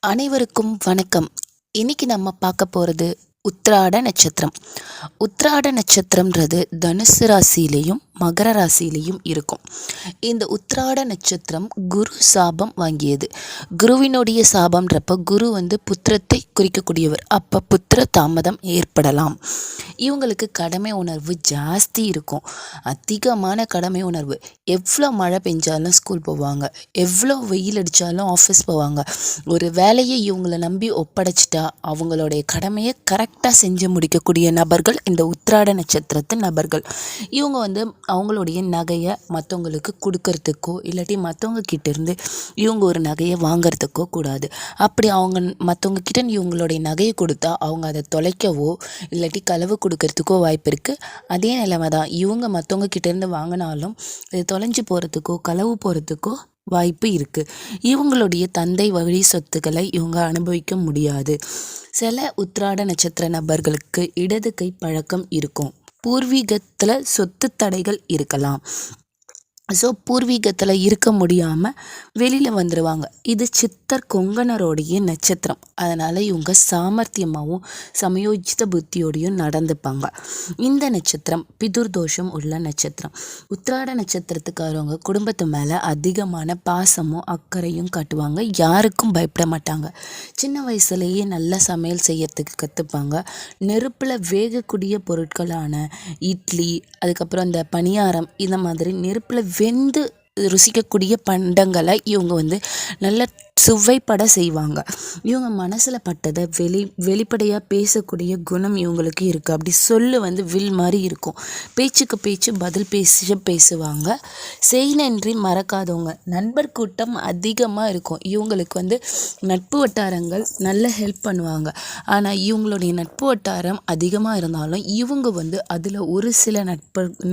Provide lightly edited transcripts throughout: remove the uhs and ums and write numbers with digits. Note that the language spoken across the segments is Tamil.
அனைவருக்கும் வணக்கம். இன்னைக்கு நம்ம பார்க்க போறது உத்திராட நட்சத்திரம். உத்திராட நட்சத்திரம்ன்றது தனுசு ராசியிலையும் மகர ராசியிலையும் இருக்கும். இந்த உத்திராட நட்சத்திரம் குரு சாபம் வாங்கியது. குருவினுடைய சாபம்ன்றப்ப குரு புத்திரத்தை குறிக்கக்கூடியவர். அப்போ புத்திர தாமதம் ஏற்படலாம். இவங்களுக்கு கடமை உணர்வு ஜாஸ்தி இருக்கும். அதிகமான கடமை உணர்வு. எவ்வளோ மழை பெஞ்சாலும் ஸ்கூல் போவாங்க, எவ்வளோ வெயில் அடித்தாலும் ஆஃபீஸ் போவாங்க. ஒரு வேலையை இவங்களை நம்பி ஒப்படைச்சிட்டா அவங்களுடைய கடமையை கரெக்டாக செஞ்சு முடிக்கக்கூடிய நபர்கள் இந்த உத்திராட நட்சத்திரத்து நபர்கள். இவங்க அவங்களுடைய நகையை மற்றவங்களுக்கு கொடுக்கறதுக்கோ இல்லாட்டி மற்றவங்க கிட்டேருந்து இவங்க ஒரு நகையை வாங்கிறதுக்கோ கூடாது. அப்படி அவங்க மற்றவங்க கிட்ட இவங்களுடைய நகையை கொடுத்தா அவங்க அதை தொலைக்கவோ இல்லாட்டி களவு கொடுக்கறதுக்கோ வாய்ப்பு இருக்குது. அதே நிலைமை தான் இவங்க மற்றவங்க கிட்டேருந்து வாங்கினாலும் இது தொலைஞ்சு போகிறதுக்கோ களவு போகிறதுக்கோ வாய்ப்பு இருக்குது. இவங்களுடைய தந்தை வழி சொத்துக்களை இவங்க அனுபவிக்க முடியாது. சில உத்திராட நட்சத்திர நபர்களுக்கு இடது கை பழக்கம் இருக்கும். பூர்வீகத்தில் சொத்து தடைகள் இருக்கலாம். ஸோ பூர்வீகத்தில் இருக்க முடியாமல் வெளியில் வந்துடுவாங்க. இது சித்தர் கொங்கணரோடைய நட்சத்திரம். அதனால் இவங்க சாமர்த்தியமாகவும் சமயோஜித புத்தியோடையும் நடந்துப்பாங்க. இந்த நட்சத்திரம் பிதுர் தோஷம் உள்ள நட்சத்திரம். உத்திராட நட்சத்திரத்துக்காரவங்க குடும்பத்து மேலே அதிகமான பாசமும் அக்கறையும் காட்டுவாங்க. யாருக்கும் பயப்பட மாட்டாங்க. சின்ன வயசுலேயே நல்லா சமையல் செய்யறதுக்கு கற்றுப்பாங்க. நெருப்பில் வேகக்கூடிய பொருட்களான இட்லி, அதுக்கப்புறம் இந்த பணியாரம், இந்த மாதிரி நெருப்பில் வெந்து ருசிக்கக்கூடிய பண்டங்களை இவங்க நல்ல சுவைப்பட செய்வாங்க. இவங்க மனசில் பட்டதை வெளிப்படையாக பேசக்கூடிய குணம் இவங்களுக்கு இருக்குது. அப்படி சொல்லு வில் மாதிரி இருக்கும். பேச்சுக்கு பேச்சு பதில் பேசுவாங்க. செய் நன்றி மறக்காதவங்க. நண்பர் கூட்டம் அதிகமாக இருக்கும். இவங்களுக்கு நட்பு வட்டாரங்கள் நல்ல ஹெல்ப் பண்ணுவாங்க. ஆனால் இவங்களுடைய நட்பு வட்டாரம் அதிகமாக இருந்தாலும் இவங்க அதில் ஒரு சில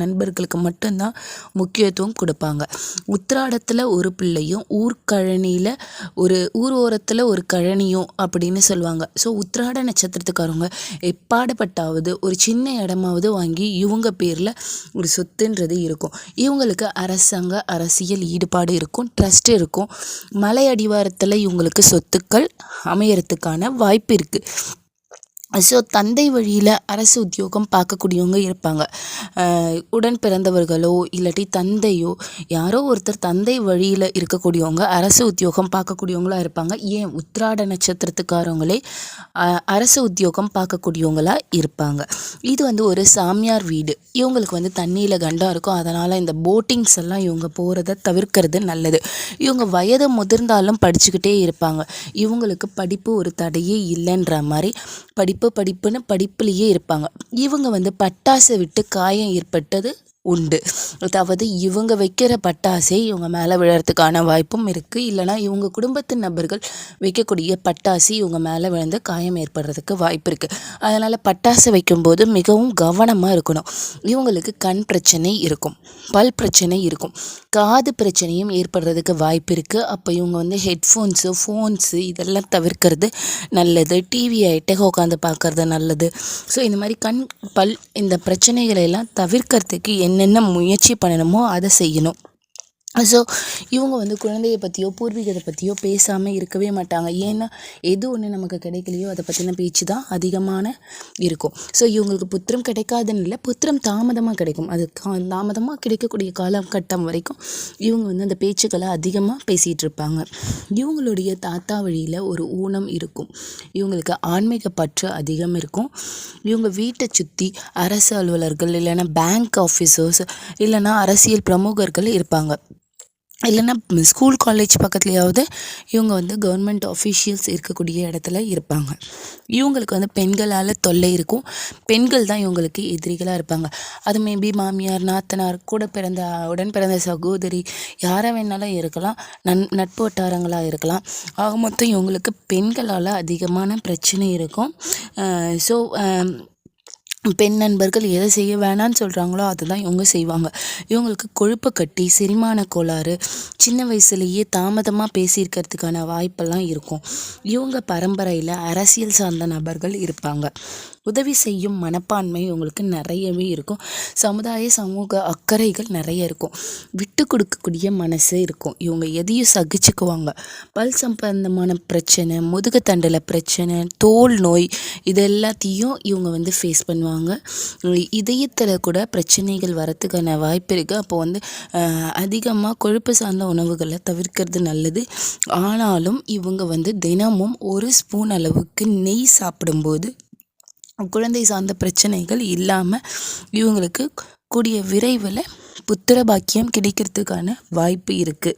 நண்பர்களுக்கு மட்டும்தான் முக்கியத்துவம் கொடுப்பாங்க. உத்திராடத்தில் ஒரு பிள்ளையும் ஊர்கழனியில் ஒரு ஊர் ஓரத்தில் ஒரு கழனியும் அப்படின்னு சொல்லுவாங்க. ஸோ உத்திராட நட்சத்திரத்துக்காரவங்க எப்பாடுபட்டாவது ஒரு சின்ன இடமாவது வாங்கி இவங்க பேரில் ஒரு சொத்துன்றது இருக்கும். இவங்களுக்கு அரசியல் ஈடுபாடு இருக்கும், ட்ரஸ்ட் இருக்கும். மலை அடிவாரத்தில் இவங்களுக்கு சொத்துக்கள் அமையறதுக்கான வாய்ப்பு இருக்குது. ஸோ தந்தை வழியில் அரசு உத்தியோகம் பார்க்கக்கூடியவங்க இருப்பாங்க. உடன் பிறந்தவர்களோ இல்லாட்டி தந்தையோ யாரோ ஒருத்தர் தந்தை வழியில் இருக்கக்கூடியவங்க அரசு உத்தியோகம் பார்க்கக்கூடியவங்களா இருப்பாங்க. ஏன் உத்திராட நட்சத்திரத்துக்காரவங்களே அரசு உத்தியோகம் பார்க்கக்கூடியவங்களா இருப்பாங்க. இது ஒரு சாமியார் வீடு. இவங்களுக்கு தண்ணியில் கண்டம் இருக்கும். அதனால் இந்த போட்டிங்ஸ் எல்லாம் இவங்க போகிறத தவிர்க்கிறது நல்லது. இவங்க வயது முதிர்ந்தாலும் படிச்சுக்கிட்டே இருப்பாங்க. இவங்களுக்கு படிப்பு ஒரு தடையே இல்லைன்ற மாதிரி படிப்புன்னு படிப்புலேயே இருப்பாங்க. இவங்க பட்டாசை விட்டு காயம் ஏற்பட்டது உண்டு. அதாவது இவங்க வைக்கிற பட்டாசை இவங்க மேலே விழறதுக்கான வாய்ப்பும் இருக்குது. இல்லைனா இவங்க குடும்பத்து நபர்கள் வைக்கக்கூடிய பட்டாசு இவங்க மேலே விழுந்து காயம் ஏற்படுறதுக்கு வாய்ப்பு இருக்குது. அதனால் பட்டாசு வைக்கும்போது மிகவும் கவனமாக இருக்கணும். இவங்களுக்கு கண் பிரச்சனை இருக்கும், பல் பிரச்சனை இருக்கும், காது பிரச்சனையும் ஏற்படுறதுக்கு வாய்ப்பு இருக்குது. அப்போ இவங்க ஃபோன்ஸு இதெல்லாம் தவிர்க்கிறது நல்லது. டிவி ஆகிட்டே உட்காந்து பார்க்கறது நல்லது. ஸோ இந்த மாதிரி கண் பல் இந்த பிரச்சனைகளை எல்லாம் தவிர்க்கிறதுக்கு என்னென்ன முயற்சி பண்ணணுமோ அதை செய்யணும். ஸோ இவங்க குழந்தையை பற்றியோ பூர்வீகத்தை பற்றியோ பேசாமல் இருக்கவே மாட்டாங்க. ஏன்னா எது ஒன்று நமக்கு கிடைக்கலையோ அதை பற்றின பேச்சு தான் அதிகமான இருக்கும். ஸோ இவங்களுக்கு புத்திரம் கிடைக்காதுன்னு இல்லை, புத்திரம் தாமதமாக கிடைக்கும். அது தாமதமாக கிடைக்கக்கூடிய காலகட்டம் வரைக்கும் இவங்க அந்த பேச்சுக்களை அதிகமாக பேசிகிட்டு இருப்பாங்க. இவங்களுடைய தாத்தா வழியில் ஒரு ஊனம் இருக்கும். இவங்களுக்கு ஆன்மீக பற்று அதிகம் இருக்கும். இவங்க வீட்டை சுற்றி அரசு அலுவலர்கள் இல்லைன்னா பேங்க் ஆஃபீஸர்ஸ் இல்லைன்னா அரசியல் பிரமுகர்கள் இருப்பாங்க. இல்லைன்னா ஸ்கூல் காலேஜ் பக்கத்துலையாவது இவங்க கவர்மெண்ட் ஆஃபீஷியல்ஸ் இருக்கக்கூடிய இடத்துல இருப்பாங்க. இவங்களுக்கு பெண்களால் தொல்லை இருக்கும். பெண்கள் தான் இவங்களுக்கு எதிரிகளாக இருப்பாங்க. அது மேபி மாமியார், நாத்தனார், உடன் பிறந்த சகோதரி, யாரை வேணாலும் இருக்கலாம், நட்பு வட்டாரங்களாக இருக்கலாம். ஆக மொத்தம் இவங்களுக்கு பெண்களால் அதிகமான பிரச்சனை இருக்கும். ஸோ பெண் நண்பர்கள் எதை செய்ய வேணான்னு சொல்கிறாங்களோ அதுதான் இவங்க செய்வாங்க. இவங்களுக்கு கொழுப்பு கட்டி, செரிமான கோளாறு, சின்ன வயசுலேயே தாமதமாக பேசியிருக்கிறதுக்கான வாய்ப்பெல்லாம் இருக்கும். இவங்க பரம்பரையில் அரசியல் சார்ந்த நபர்கள் இருப்பாங்க. உதவி செய்யும் மனப்பான்மை இவங்களுக்கு நிறையவே இருக்கும். சமூக அக்கறைகள் நிறைய இருக்கும். விட்டு கொடுக்கக்கூடிய மனசு இருக்கும். இவங்க எதையும் சகிச்சுக்குவாங்க. பல் சம்பந்தமான பிரச்சனை, முதுகுத்தண்டில் பிரச்சனை, தோல் நோய், இது எல்லாத்தையும் இவங்க ஃபேஸ் பண்ணுவாங்க. இதயத்தில் கூட பிரச்சனைகள் வரத்துக்கான வாய்ப்பு இருக்குது. அப்போ அதிகமாக கொழுப்பு சார்ந்த உணவுகளை தவிர்க்கிறது நல்லது. ஆனாலும் இவங்க தினமும் 1 ஸ்பூன் அளவுக்கு நெய் சாப்பிடும்போது குழந்தை சார்ந்த பிரச்சனைகள் இல்லாமல் இவங்களுக்கு கூடிய விரைவில் புத்திர பாக்கியம் கிடைக்கிறதுக்கான வாய்ப்பு இருக்குது.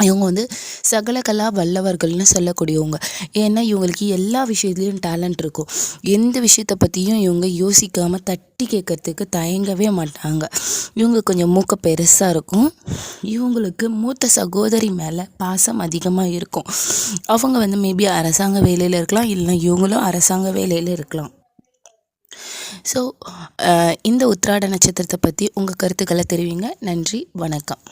இவங்க சகல கலா வல்லவர்கள்னு சொல்லக்கூடியவங்க. ஏன்னா இவங்களுக்கு எல்லா விஷயத்துலையும் டேலண்ட் இருக்கும். எந்த விஷயத்தை பற்றியும் இவங்க யோசிக்காமல் தட்டி கேட்கறதுக்கு தயங்கவே மாட்டாங்க. இவங்க கொஞ்சம் மூக்க பெருசாக இருக்கும். இவங்களுக்கு மூத்த சகோதரி மேலே பாசம் அதிகமாக இருக்கும். அவங்க மேபி அரசாங்க வேலையில் இருக்கலாம், இல்லைன்னா இவங்களும் அரசாங்க வேலையில் இருக்கலாம். ஸோ இந்த உத்திராட நட்சத்திரத்தை பற்றி உங்கள் கருத்துக்களை தெரிவிங்க. நன்றி, வணக்கம்.